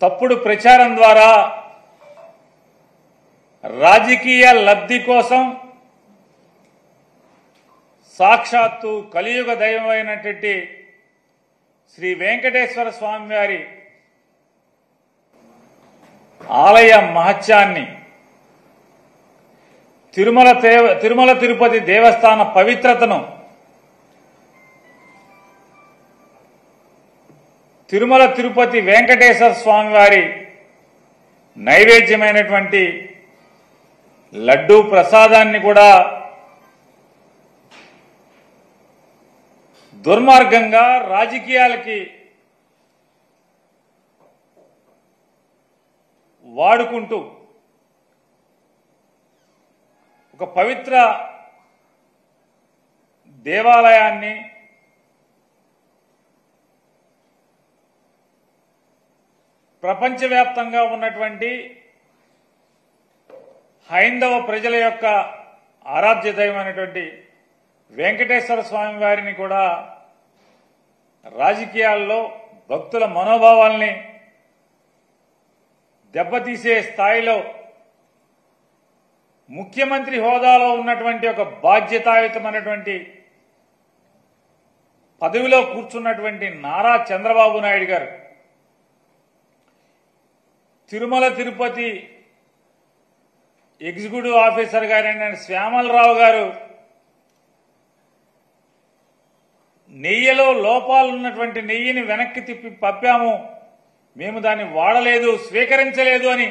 తప్పుడు ప్రచారం ద్వారా రాజకీయ లబ్ధి కోసం సాక్షాత్తు కలియుగ దైవమైనటువంటి శ్రీ వెంకటేశ్వర స్వామి వారి ఆలయ మహత్యాన్ని, తిరుమల తిరుపతి దేవస్థాన పవిత్రతను, తిరుమల తిరుపతి వెంకటేశ్వర స్వామి వారి నైవేద్యమైనటువంటి లడ్డూ ప్రసాదాన్ని కూడా దుర్మార్గంగా రాజకీయాలకి వాడుకుంటూ ఒక పవిత్ర దేవాలయాన్ని ప్రపంచవ్యాప్తంగా ఉన్నటువంటి హైందవ ప్రజల యొక్క ఆరాధ్య దైవమైనటువంటి వెంకటేశ్వర స్వామి వారిని కూడా రాజకీయాల్లో భక్తుల మనోభావాల్ని దెబ్బతీసే స్థాయిలో ముఖ్యమంత్రి హోదాలో ఉన్నటువంటి ఒక బాధ్యతాయుతమైనటువంటి పదవిలో కూర్చున్నటువంటి నారా చంద్రబాబు నాయుడు గారు తిరుమల తిరుపతి ఎగ్జిక్యూటివ్ ఆఫీసర్ గారైన శ్యామలరావు గారు నెయ్యిలో లోపాలున్నటువంటి నెయ్యిని వెనక్కి తిప్పి పంపాము, మేము దాన్ని వాడలేదు, స్వీకరించలేదు అని,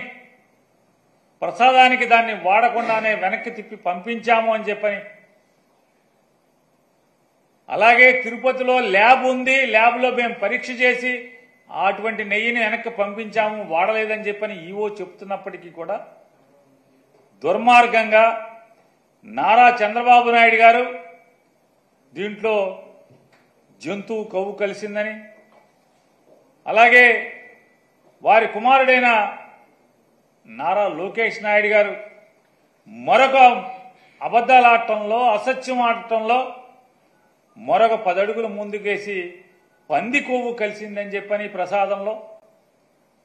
ప్రసాదానికి దాన్ని వాడకుండానే వెనక్కి తిప్పి పంపించాము అని చెప్పని, అలాగే తిరుపతిలో ల్యాబ్ ఉంది, ల్యాబ్లో మేము పరీక్ష చేసి అటువంటి నెయ్యిని వెనక్కి పంపించాము, వాడలేదని చెప్పని ఈవో చెప్తున్నప్పటికీ కూడా దుర్మార్గంగా నారా చంద్రబాబు నాయుడు గారు దీంట్లో జంతువు కొవ్వు కలిసిందని, అలాగే వారి కుమారుడైన నారా లోకేష్ నాయుడు గారు మరొక అబద్దాలాడటంలో, అసత్యం ఆడటంలో మరొక 10 అడుగులు ముందుకేసి పంది కొవ్వు కలిసిందని చెప్పని ప్రసాదంలో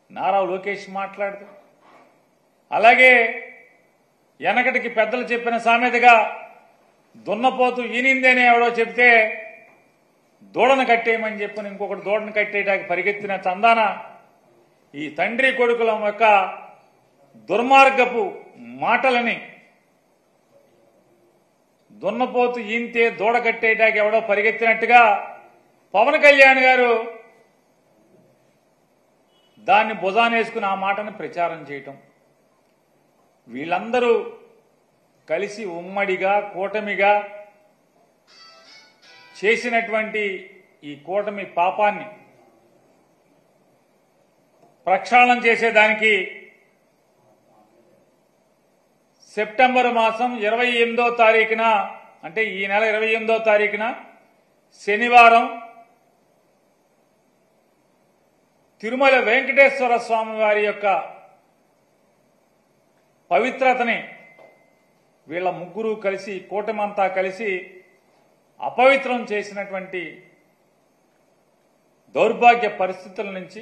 నారా లోకేష్ మాట్లాడుతూ, అలాగే వెనకటికి పెద్దలు చెప్పిన సామెతగా దున్నపోతు ఈనిందేనే ఎవడో చెప్తే దూడను కట్టేయమని చెప్పని ఇంకొకటి దూడను కట్టేయడానికి పరిగెత్తిన చందాన ఈ తండ్రి కొడుకుల యొక్క దుర్మార్గపు మాటలని, దున్నపోతు ఈంతే దూడ కట్టేయడానికి ఎవడో పరిగెత్తినట్టుగా పవన్ కళ్యాణ్ గారు దాన్ని భుజానేసుకుని ఆ మాటను ప్రచారం చేయటం, వీళ్ళందరూ కలిసి ఉమ్మడిగా కూటమిగా చేసినటువంటి ఈ కూటమి పాపాన్ని ప్రక్షాళన చేసేదానికి సెప్టెంబర్ మాసం 28వ తారీఖున, అంటే ఈ నెల 28వ తారీఖున శనివారం తిరుమల వెంకటేశ్వర స్వామి వారి యొక్క పవిత్రతని వీళ్ళ ముగ్గురు కలిసి, కూటమంతా కలిసి అపవిత్రం చేసినటువంటి దౌర్భాగ్య పరిస్థితుల నుంచి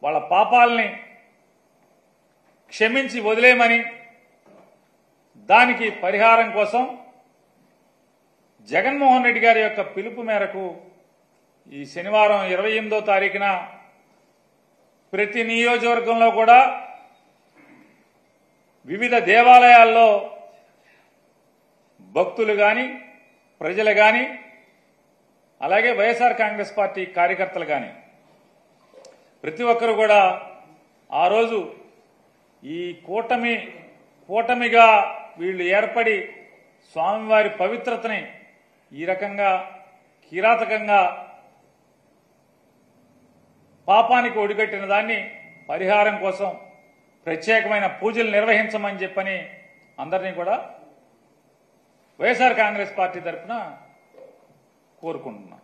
వాళ్ళ పాపాలని క్షమించి వదిలేయమని, దానికి పరిహారం కోసం జగన్మోహన్ రెడ్డి గారి యొక్క పిలుపు మేరకు ఈ శనివారం 28వ తారీఖున ప్రతి నియోజకవర్గంలో కూడా వివిధ దేవాలయాల్లో భక్తులు గాని, ప్రజలు గాని, అలాగే వైఎస్ఆర్ కాంగ్రెస్ పార్టీ కార్యకర్తలు గాని ప్రతి ఒక్కరు కూడా ఆ రోజు ఈ కూటమిగా వీళ్ళు ఏర్పడి స్వామివారి పవిత్రతని ఈ రకంగా కిరాతకంగా పాపానికి ఒడిగట్టిన దాన్ని పరిహారం కోసం ప్రత్యేకమైన పూజలు నిర్వహించమని చెప్పని అందరినీ కూడా వైఎస్ఆర్ కాంగ్రెస్ పార్టీ తరఫున కోరుకుంటున్నాం.